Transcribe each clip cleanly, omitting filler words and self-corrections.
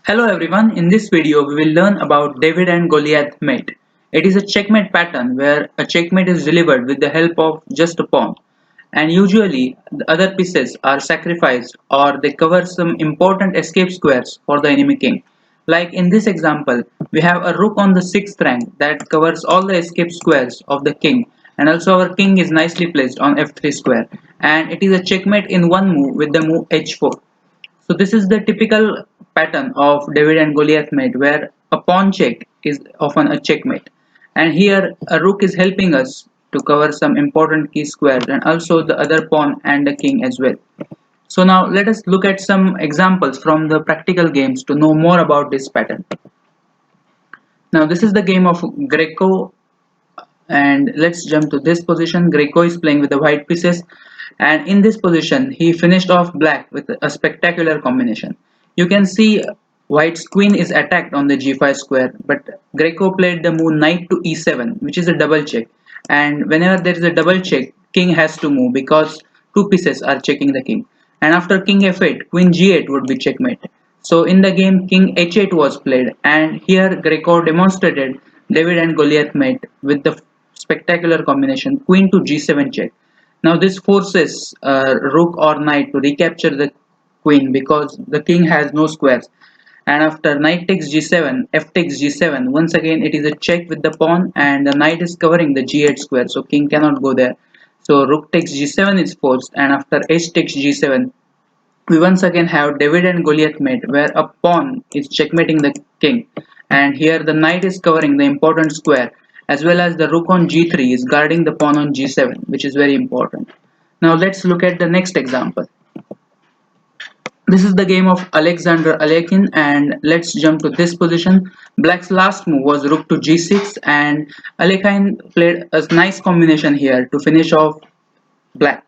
Hello everyone, in this video we will learn about David and Goliath mate. It is a checkmate pattern where a checkmate is delivered with the help of just a pawn, and usually the other pieces are sacrificed or they cover some important escape squares for the enemy king. Like in this example, we have a rook on the 6th rank that covers all the escape squares of the king, and also our king is nicely placed on f3 square, and it is a checkmate in one move with the move h4. So this is the typical pattern of David and Goliath mate where a pawn check is often a checkmate. And here a rook is helping us to cover some important key squares and also the other pawn and the king as well. So now let us look at some examples from the practical games to know more about this pattern. Now this is the game of Greco, and let's jump to this position. Greco is playing with the white pieces, and in this position he finished off black with a spectacular combination. You can see white's queen is attacked on the g5 square, but Greco played the move knight to e7, which is a double check, and whenever there is a double check, king has to move because two pieces are checking the king, and after king f8, queen g8 would be checkmate. So in the game, king h8 was played, and here Greco demonstrated David and Goliath mate with the spectacular combination queen to g7 check. Now this forces rook or knight to recapture the queen because the king has no squares. And after knight takes g7, f takes g7, once again it is a check with the pawn and the knight is covering the g8 square, so king cannot go there. So rook takes g7 is forced, and after h takes g7, we once again have David and Goliath mate where a pawn is checkmating the king, and here the knight is covering the important square, as well as the rook on g3 is guarding the pawn on g7, which is very important. Now let's look at the next example. This is the game of Alexander Alekhine, and let's jump to this position. Black's last move was rook to g6, and Alekhine played a nice combination here to finish off black.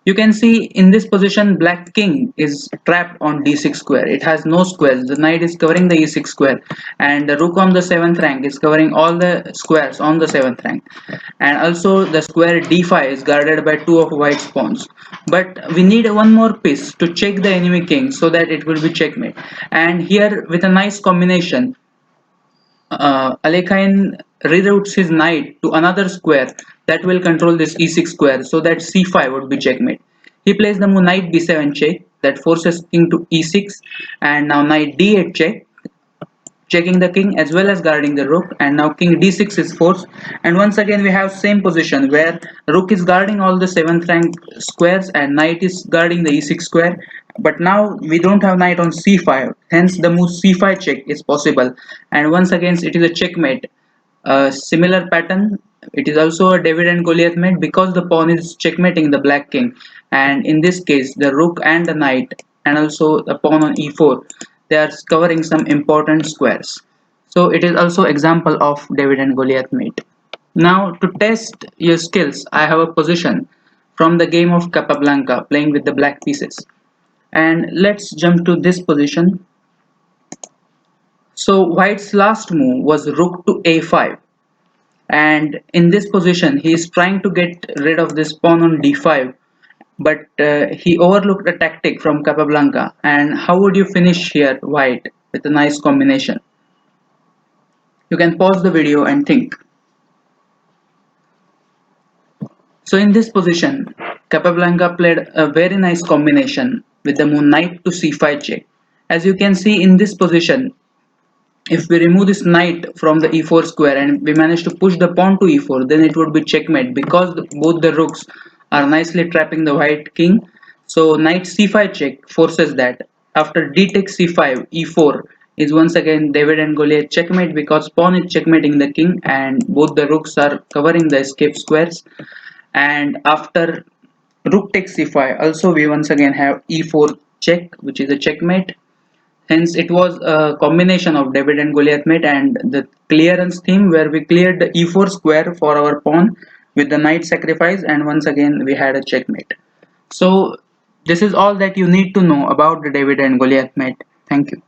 You can see in this position black king is trapped on d6 square. It has no squares. The knight is covering the e6 square, and the rook on the 7th rank is covering all the squares on the 7th rank. And also the square d5 is guarded by two of white's pawns. But we need one more piece to check the enemy king so that it will be checkmate. And here with a nice combination, Alekhine reroutes his knight to another square that will control this e6 square so that c5 would be checkmate. He plays the move knight b7 check that forces king to e6, and now knight d8 check, checking the king as well as guarding the rook, and now king d6 is forced, and once again we have same position where rook is guarding all the 7th rank squares and knight is guarding the e6 square, but now we don't have knight on c5, hence the move c5 check is possible, and once again it is a checkmate. A similar pattern, it is also a David and Goliath mate because the pawn is checkmating the black king, and in this case the rook and the knight and also the pawn on e4, they are covering some important squares. So it is also example of David and Goliath mate. Now to test your skills, I have a position from the game of Capablanca playing with the black pieces. And let's jump to this position. So white's last move was rook to a5, and in this position he is trying to get rid of this pawn on d5, but he overlooked a tactic from Capablanca. And how would you finish here white with a nice combination? You can pause the video and think. So in this position, Capablanca played a very nice combination with the move knight to c5 check. As you can see in this position, if we remove this knight from the e4 square and we manage to push the pawn to e4, then it would be checkmate because both the rooks are nicely trapping the white king. So knight c5 check forces that. After d takes c5, e4 is once again David and Goliath checkmate because pawn is checkmating the king and both the rooks are covering the escape squares. And after rook takes c5, also we once again have e4 check, which is a checkmate. Hence, it was a combination of David and Goliath mate and the clearance theme where we cleared the e4 square for our pawn with the knight sacrifice, and once again we had a checkmate. So, this is all that you need to know about the David and Goliath mate. Thank you.